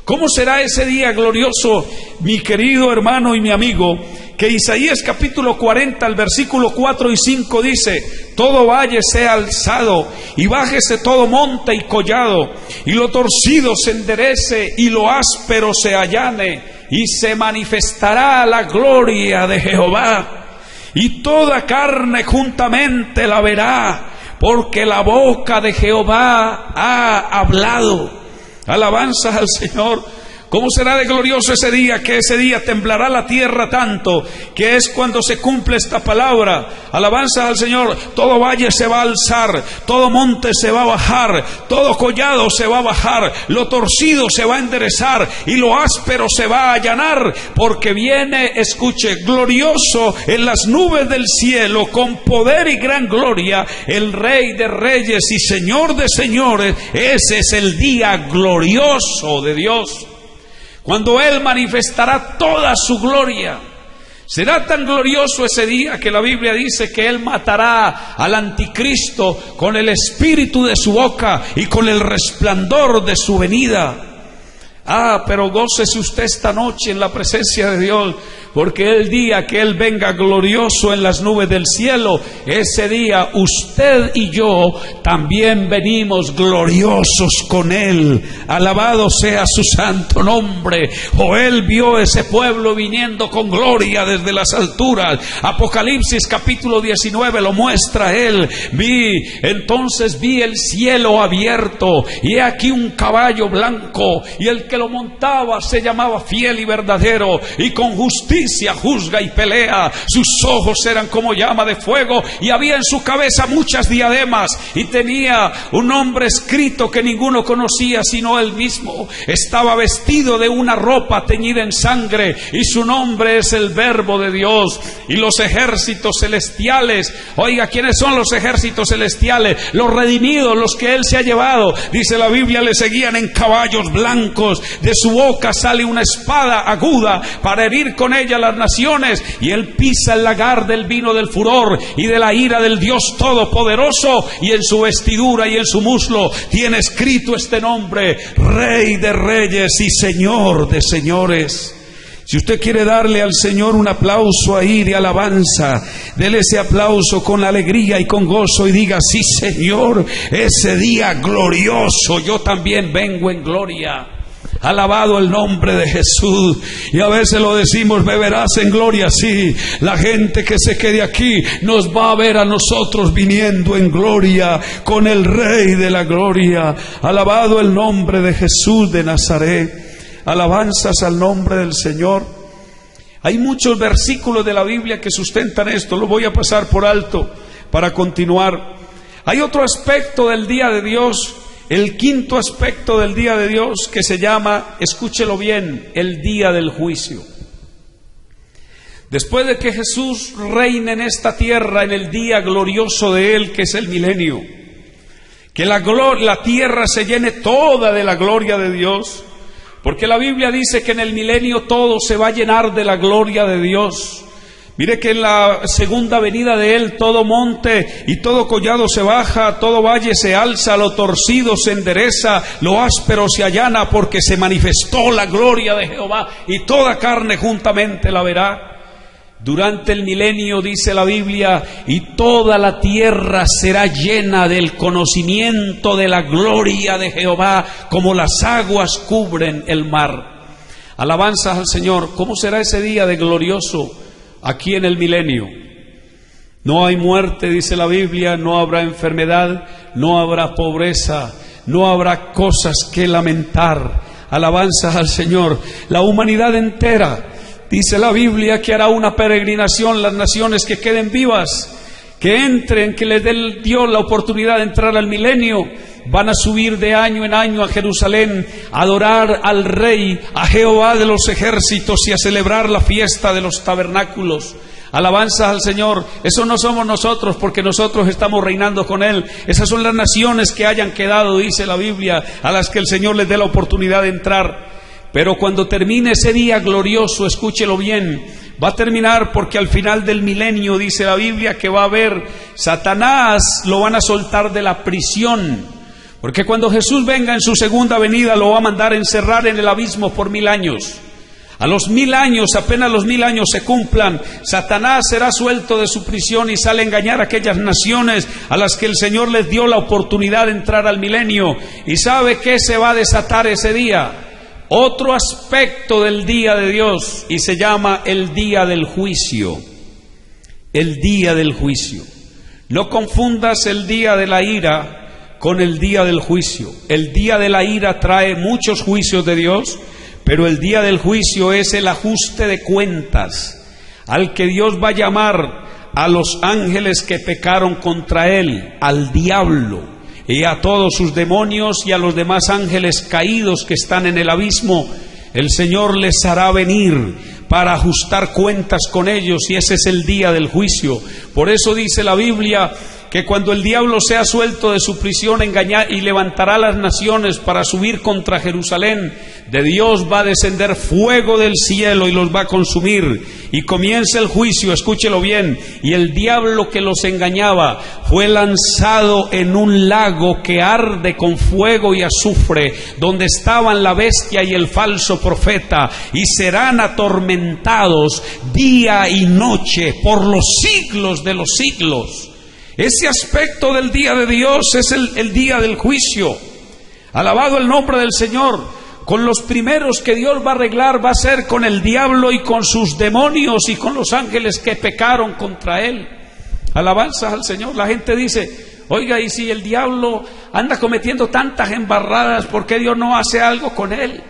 [SPEAKER 1] ¿Cómo será ese día glorioso, mi querido hermano y mi amigo? Que Isaías capítulo 40, el versículo 4 y 5 dice: todo valle sea alzado, y bájese todo monte y collado, y lo torcido se enderece, y lo áspero se allane, y se manifestará la gloria de Jehová, y toda carne juntamente la verá, porque la boca de Jehová ha hablado. Alabanzas al Señor. ¿Cómo será de glorioso ese día? Que ese día temblará la tierra tanto, que es cuando se cumple esta palabra. Alabanzas al Señor. Todo valle se va a alzar, todo monte se va a bajar, todo collado se va a bajar, lo torcido se va a enderezar y lo áspero se va a allanar, porque viene, escuche, glorioso en las nubes del cielo, con poder y gran gloria, el Rey de Reyes y Señor de Señores. Ese es el día glorioso de Dios, cuando Él manifestará toda su gloria. Será tan glorioso ese día que la Biblia dice que Él matará al anticristo con el espíritu de su boca y con el resplandor de su venida. Pero gócese usted esta noche en la presencia de Dios, porque el día que Él venga glorioso en las nubes del cielo, ese día usted y yo también venimos gloriosos con Él. Alabado sea su santo nombre. Joel vio ese pueblo viniendo con gloria desde las alturas. Apocalipsis capítulo 19 lo muestra Él. Entonces vi el cielo abierto, y he aquí un caballo blanco, y el que lo montaba se llamaba Fiel y Verdadero, y con justicia juzga y pelea. Sus ojos eran como llama de fuego, y había en su cabeza muchas diademas, y tenía un nombre escrito que ninguno conocía sino él mismo. Estaba vestido de una ropa teñida en sangre, y su nombre es el Verbo de Dios. Y los ejércitos celestiales, oiga, ¿quiénes son los ejércitos celestiales? Los redimidos, los que Él se ha llevado. Dice la Biblia, le seguían en caballos blancos, de su boca sale una espada aguda para herir con ella las naciones, y Él pisa el lagar del vino del furor y de la ira del Dios Todopoderoso, y en su vestidura y en su muslo tiene escrito este nombre: Rey de Reyes y Señor de Señores. Si usted quiere darle al Señor un aplauso ahí de alabanza, dele ese aplauso con alegría y con gozo y diga: sí, Señor, ese día glorioso yo también vengo en gloria. Alabado el nombre de Jesús. Y a veces lo decimos: me verás en gloria. Sí, la gente que se quede aquí nos va a ver a nosotros viniendo en gloria con el Rey de la gloria. Alabado el nombre de Jesús de Nazaret. Alabanzas al nombre del Señor. Hay muchos versículos de la Biblia que sustentan esto. Lo voy a pasar por alto para continuar. Hay otro aspecto del día de Dios, el quinto aspecto del día de Dios, que se llama, escúchelo bien, el día del juicio. Después de que Jesús reine en esta tierra, en el día glorioso de Él, que es el milenio, que la tierra se llene toda de la gloria de Dios, porque la Biblia dice que en el milenio todo se va a llenar de la gloria de Dios. Mire que en la segunda venida de Él todo monte y todo collado se baja, todo valle se alza, lo torcido se endereza, lo áspero se allana, porque se manifestó la gloria de Jehová, y toda carne juntamente la verá. Durante el milenio, dice la Biblia, y toda la tierra será llena del conocimiento de la gloria de Jehová, como las aguas cubren el mar. Alabanzas al Señor. ¿Cómo será ese día de glorioso aquí en el milenio? No hay muerte, dice la Biblia, no habrá enfermedad, no habrá pobreza, no habrá cosas que lamentar. Alabanzas al Señor. La humanidad entera, dice la Biblia, que hará una peregrinación, las naciones que queden vivas, que entren, que les dé Dios la oportunidad de entrar al milenio, van a subir de año en año a Jerusalén a adorar al Rey, a Jehová de los ejércitos, y a celebrar la fiesta de los tabernáculos. Alabanzas al Señor. Eso no somos nosotros, porque nosotros estamos reinando con Él. Esas son las naciones que hayan quedado, dice la Biblia, a las que el Señor les dé la oportunidad de entrar. Pero cuando termine ese día glorioso, escúchelo bien, Va a terminar porque al final del milenio dice la Biblia que va a haber Satanás, lo van a soltar de la prisión. Porque cuando Jesús venga en su segunda venida lo va a mandar encerrar en el abismo por 1000 años. A los 1000 años, apenas los 1000 años se cumplan, Satanás será suelto de su prisión y sale a engañar a aquellas naciones a las que el Señor les dio la oportunidad de entrar al milenio. ¿Y sabe qué se va a desatar ese día? Otro aspecto del día de Dios, y se llama el día del juicio. El día del juicio. No confundas el día de la ira con el día del juicio. El día de la ira trae muchos juicios de Dios, pero el día del juicio es el ajuste de cuentas al que Dios va a llamar a los ángeles que pecaron contra Él, al diablo y a todos sus demonios y a los demás ángeles caídos que están en el abismo. El Señor les hará venir para ajustar cuentas con ellos, y ese es el día del juicio. Por eso dice la Biblia que cuando el diablo sea suelto de su prisión, engañar y levantará las naciones para subir contra Jerusalén, de Dios va a descender fuego del cielo y los va a consumir, y comienza el juicio. Escúchelo bien. Y el diablo que los engañaba fue lanzado en un lago que arde con fuego y azufre, donde estaban la bestia y el falso profeta, y serán atormentados día y noche por los siglos de los siglos. Ese aspecto del día de Dios es el día del juicio. Alabado el nombre del Señor. Con los primeros que Dios va a arreglar va a ser con el diablo y con sus demonios y con los ángeles que pecaron contra él. Alabanzas al Señor. La gente dice: oiga, y si el diablo anda cometiendo tantas embarradas, ¿por qué Dios no hace algo con él?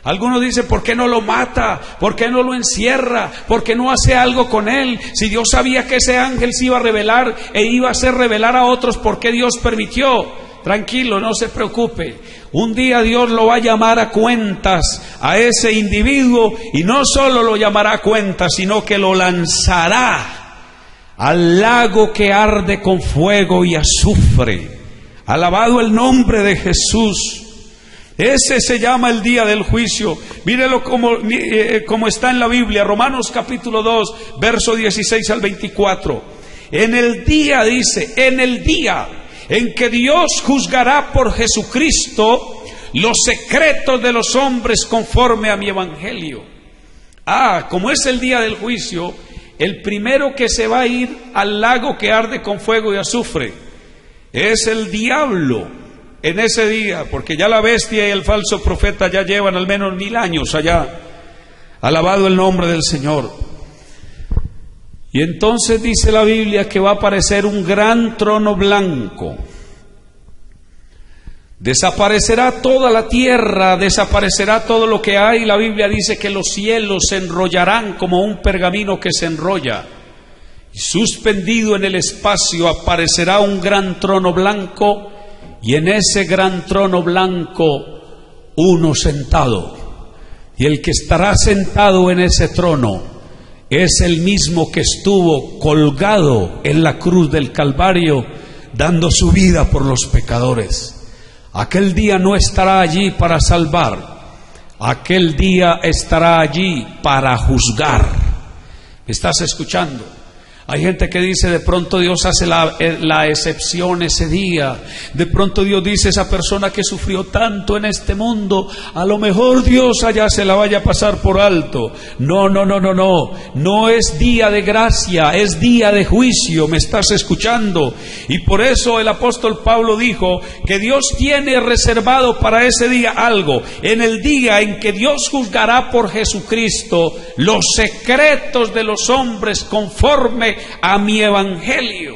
[SPEAKER 1] Algunos dicen: ¿por qué no lo mata? ¿Por qué no lo encierra? ¿Por qué no hace algo con él? Si Dios sabía que ese ángel se iba a revelar e iba a hacer revelar a otros, ¿por qué Dios permitió? Tranquilo, no se preocupe. Un día Dios lo va a llamar a cuentas a ese individuo, y no solo lo llamará a cuentas, sino que lo lanzará al lago que arde con fuego y azufre. Alabado el nombre de Jesús. Ese se llama el día del juicio. Mírelo como está en la Biblia, Romanos capítulo 2, verso 16 al 24. En el día, dice, en el día en que Dios juzgará por Jesucristo los secretos de los hombres conforme a mi evangelio. Como es el día del juicio, el primero que se va a ir al lago que arde con fuego y azufre es el diablo. En ese día, porque ya la bestia y el falso profeta ya llevan al menos 1000 años allá. Alabado el nombre del Señor. Y entonces dice la Biblia que va a aparecer un gran trono blanco. Desaparecerá toda la tierra, desaparecerá todo lo que hay. La Biblia dice que los cielos se enrollarán como un pergamino que se enrolla. Y suspendido en el espacio aparecerá un gran trono blanco. Y en ese gran trono blanco, uno sentado. Y el que estará sentado en ese trono es el mismo que estuvo colgado en la cruz del Calvario, dando su vida por los pecadores. Aquel día no estará allí para salvar. Aquel día estará allí para juzgar. ¿Me estás escuchando? Hay gente que dice: de pronto Dios hace la excepción ese día. De pronto Dios dice: esa persona que sufrió tanto en este mundo, a lo mejor Dios allá se la vaya a pasar por alto. No. No es día de gracia, es día de juicio. ¿Me estás escuchando? Y por eso el apóstol Pablo dijo que Dios tiene reservado para ese día algo. En el día en que Dios juzgará por Jesucristo los secretos de los hombres conforme a mi evangelio.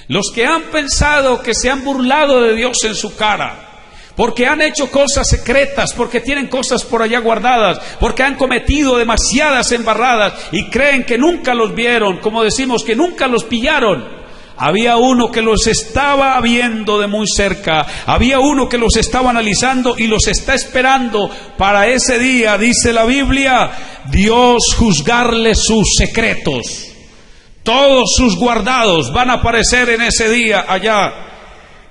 [SPEAKER 1] Los que han pensado que se han burlado de Dios en su cara, porque han hecho cosas secretas, porque tienen cosas por allá guardadas, porque han cometido demasiadas embarradas y creen que nunca los vieron, como decimos, que nunca los pillaron. Había uno que los estaba viendo de muy cerca, había uno que los estaba analizando y los está esperando para ese día. Dice la Biblia: Dios juzgarle sus secretos. Todos sus guardados van a aparecer en ese día allá,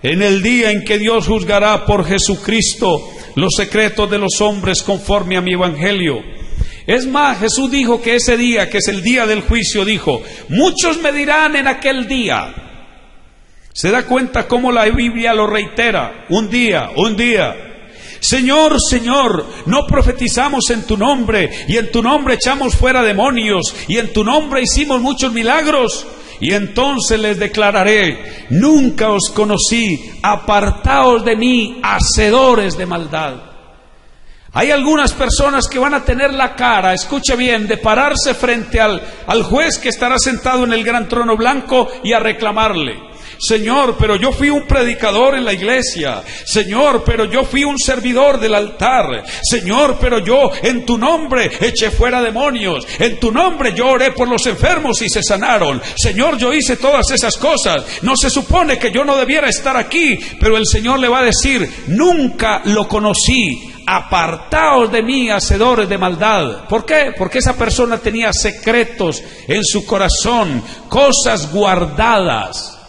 [SPEAKER 1] en el día en que Dios juzgará por Jesucristo los secretos de los hombres conforme a mi evangelio. Es más, Jesús dijo que ese día, que es el día del juicio, dijo: muchos me dirán en aquel día. ¿Se da cuenta cómo la Biblia lo reitera? Un día. Señor, Señor, no profetizamos en tu nombre, y en tu nombre echamos fuera demonios, y en tu nombre hicimos muchos milagros. Y entonces les declararé: nunca os conocí, apartaos de mí, hacedores de maldad. Hay algunas personas que van a tener la cara, escuche bien, de pararse frente al juez que estará sentado en el gran trono blanco y a reclamarle: Señor, pero yo fui un predicador en la iglesia. Señor, pero yo fui un servidor del altar. Señor, pero yo en tu nombre eché fuera demonios. En tu nombre yo oré por los enfermos y se sanaron. Señor, yo hice todas esas cosas. No se supone que yo no debiera estar aquí. Pero el Señor le va a decir: nunca lo conocí. Apartaos de mí, hacedores de maldad. ¿Por qué? Porque esa persona tenía secretos en su corazón, cosas guardadas,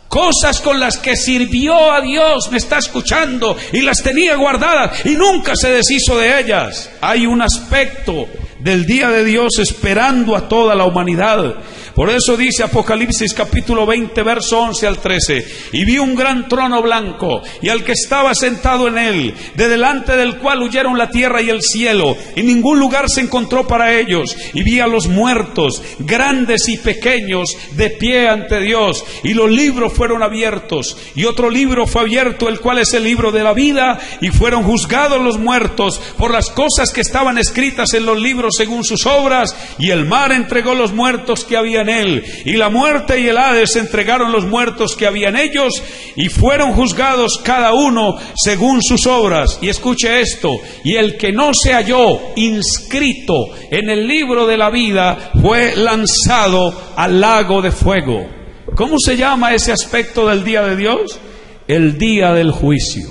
[SPEAKER 1] cosas con las que sirvió a Dios, me está escuchando, y las tenía guardadas y nunca se deshizo de ellas. Hay un aspecto del día de Dios esperando a toda la humanidad. Por eso dice Apocalipsis capítulo 20, verso 11 al 13: y vi un gran trono blanco, y al que estaba sentado en él, de delante del cual huyeron la tierra y el cielo, y ningún lugar se encontró para ellos. Y vi a los muertos, grandes y pequeños, de pie ante Dios, y los libros fueron abiertos, y otro libro fue abierto, el cual es el libro de la vida, y fueron juzgados los muertos por las cosas que estaban escritas en los libros según sus obras, y el mar entregó los muertos que había en él, y la muerte y el Hades entregaron los muertos que había en ellos, y fueron juzgados cada uno según sus obras. Y escuche esto: y el que no se halló inscrito en el libro de la vida fue lanzado al lago de fuego. ¿Cómo se llama ese aspecto del día de Dios? El día del juicio.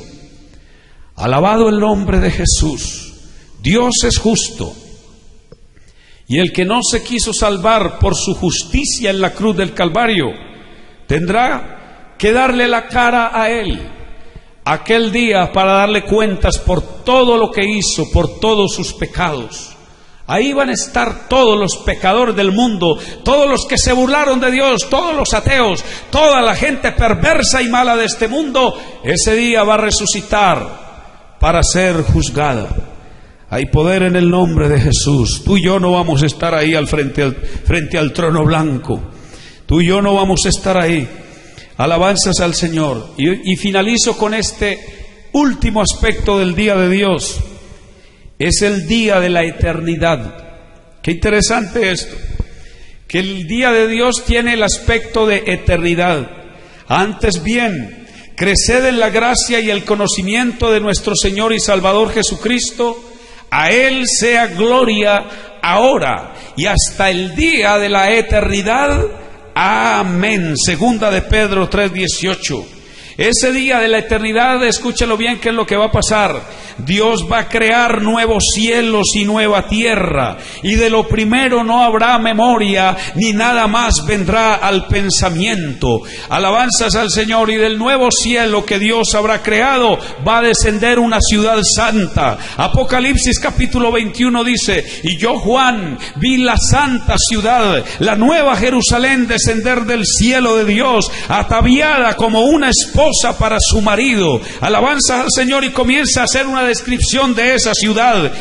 [SPEAKER 1] Alabado el nombre de Jesús. Dios es justo. Y el que no se quiso salvar por su justicia en la cruz del Calvario, tendrá que darle la cara a Él aquel día para darle cuentas por todo lo que hizo, por todos sus pecados. Ahí van a estar todos los pecadores del mundo, todos los que se burlaron de Dios, todos los ateos, toda la gente perversa y mala de este mundo. Ese día va a resucitar para ser juzgada. Hay poder en el nombre de Jesús. Tú y yo no vamos a estar ahí frente al trono blanco. Tú y yo no vamos a estar ahí. Alabanzas al Señor. Y finalizo con este último aspecto del día de Dios. Es el día de la eternidad. Qué interesante esto, que el día de Dios tiene el aspecto de eternidad. Antes bien, creced en la gracia y el conocimiento de nuestro Señor y Salvador Jesucristo. A Él sea gloria ahora y hasta el día de la eternidad. Amén. Segunda de Pedro 3:18. Ese día de la eternidad, escúchalo bien, ¿qué es lo que va a pasar? Dios va a crear nuevos cielos y nueva tierra, y de lo primero no habrá memoria, ni nada más vendrá al pensamiento. Alabanzas al Señor. Y del nuevo cielo que Dios habrá creado va a descender una ciudad santa. Apocalipsis capítulo 21 dice: y yo, Juan, vi la santa ciudad, la nueva Jerusalén, descender del cielo de Dios, ataviada como una esposa para su marido. Alabanzas al Señor. Y comienza a hacer una descripción de esa ciudad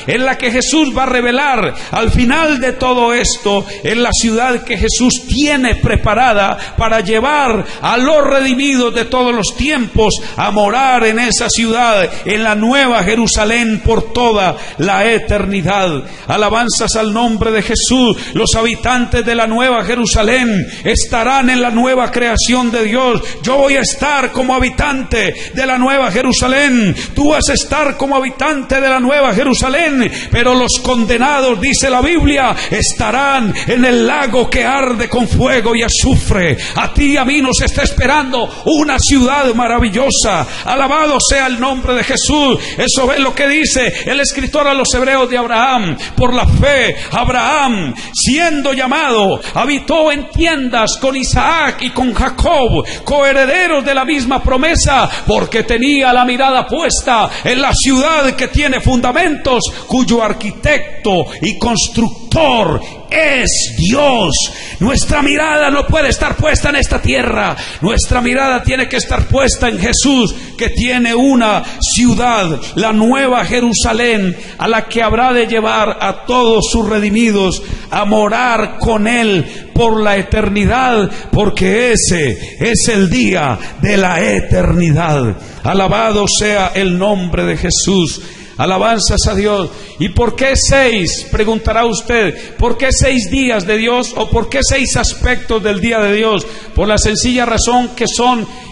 [SPEAKER 1] en la que Jesús va a revelar. Al final de todo esto, es la ciudad que Jesús tiene preparada para llevar a los redimidos de todos los tiempos a morar en esa ciudad, en la nueva Jerusalén, por toda la eternidad. Alabanzas al nombre de Jesús. Los habitantes de la nueva Jerusalén estarán en la nueva creación de Dios. Yo voy a estar como habitante de la nueva Jerusalén. Tú vas a estar como habitante de la nueva Jerusalén. Pero los condenados, dice la Biblia, estarán en el lago que arde con fuego y azufre. A ti y a mí nos está esperando una ciudad maravillosa. Alabado sea el nombre de Jesús. Eso es lo que dice el escritor a los hebreos de Abraham. Por la fe, Abraham, siendo llamado, habitó en tiendas con Isaac y con Jacob, coherederos de la misma promesa, porque tenía la mirada puesta en la ciudad que tiene fundamentos, cuyo arquitecto y constructor es Dios. Nuestra mirada no puede estar puesta en esta tierra. Nuestra mirada tiene que estar puesta en Jesús, que tiene una ciudad, la nueva Jerusalén, a la que habrá de llevar a todos sus redimidos a morar con Él por la eternidad, porque ese es el día de la eternidad. Alabado sea el nombre de Jesús. Alabanzas a Dios. ¿Y por qué 6? Preguntará usted. ¿Por qué 6 días de Dios? ¿O por qué 6 aspectos del día de Dios? Por la sencilla razón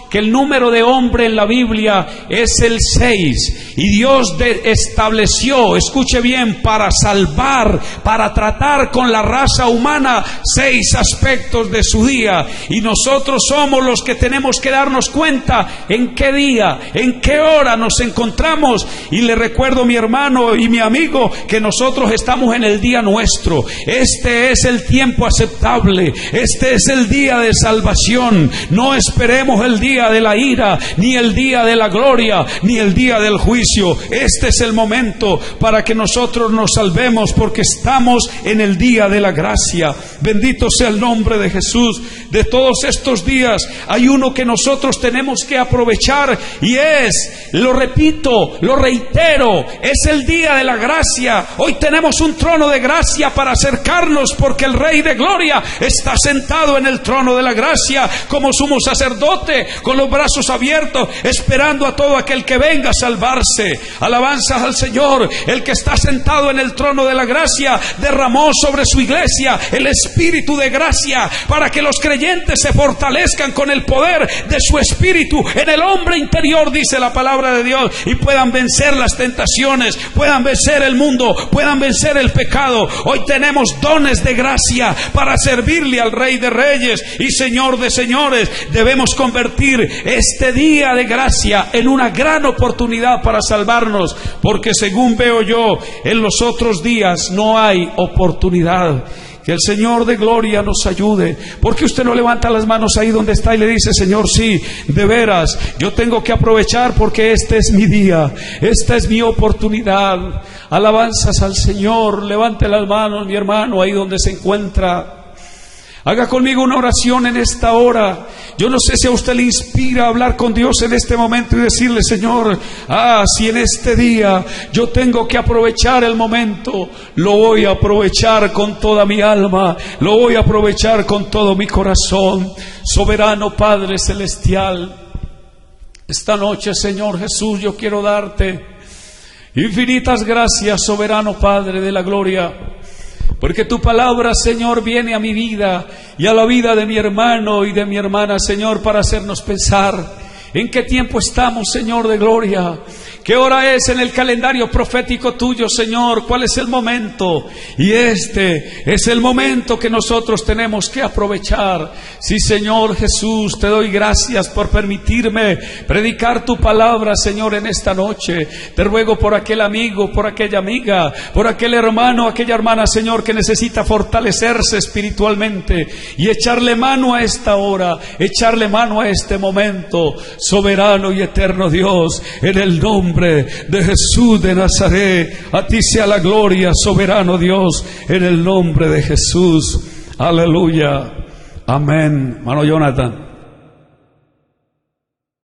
[SPEAKER 1] que el número de hombre en la Biblia es el 6. Y Dios estableció, escuche bien, para salvar, para tratar con la raza humana, 6 aspectos de su día. Y nosotros somos los que tenemos que darnos cuenta en qué día, en qué hora nos encontramos. Y le recuerdo, mi hermano y mi amigo, que nosotros estamos en el día nuestro. Este es el tiempo aceptable. Este es el día de salvación. No esperemos el día de la ira, ni el día de la gloria, ni el día del juicio. Este es el momento para que nosotros nos salvemos, porque estamos en el día de la gracia. Bendito sea el nombre de Jesús. De todos estos días hay uno que nosotros tenemos que aprovechar, y es, lo repito, lo reitero, es el día de la gracia. Hoy tenemos un trono de gracia para acercarnos, porque el Rey de Gloria está sentado en el trono de la gracia como sumo sacerdote, con los brazos abiertos, esperando a todo aquel que venga a salvarse. Alabanzas al Señor. El que está sentado en el trono de la gracia derramó sobre su iglesia el Espíritu de gracia, para que los creyentes se fortalezcan con el poder de su Espíritu en el hombre interior, dice la palabra de Dios, y puedan vencer las tentaciones, puedan vencer el mundo, puedan vencer el pecado. Hoy tenemos dones de gracia para servirle al Rey de Reyes y Señor de Señores. Debemos convertir este día de gracia en una gran oportunidad para salvarnos, porque según veo yo, en los otros días no hay oportunidad. Que el Señor de gloria nos ayude. ¿Por qué usted no levanta las manos ahí donde está y le dice: Señor, sí, de veras, yo tengo que aprovechar, porque este es mi día, esta es mi oportunidad? Alabanzas al Señor. Levante las manos, mi hermano, ahí donde se encuentra. Haga conmigo una oración en esta hora. Yo no sé si a usted le inspira hablar con Dios en este momento y decirle: Señor, si en este día yo tengo que aprovechar el momento, lo voy a aprovechar con toda mi alma, lo voy a aprovechar con todo mi corazón. Soberano Padre Celestial, esta noche, Señor Jesús, yo quiero darte infinitas gracias, soberano Padre de la gloria, porque tu palabra, Señor, viene a mi vida y a la vida de mi hermano y de mi hermana, Señor, para hacernos pensar en qué tiempo estamos, Señor de gloria. ¿Qué hora es en el calendario profético tuyo, Señor? ¿Cuál es el momento? Y este es el momento que nosotros tenemos que aprovechar. Sí, Señor Jesús, te doy gracias por permitirme predicar tu palabra, Señor, en esta noche. Te ruego por aquel amigo, por aquella amiga, por aquel hermano, aquella hermana, Señor, que necesita fortalecerse espiritualmente, y echarle mano a esta hora, echarle mano a este momento. Soberano y eterno Dios, en el nombre de Jesús de Nazaret, a ti sea la gloria, soberano Dios, en el nombre de Jesús. Aleluya. Amén. Hermano Jonathan.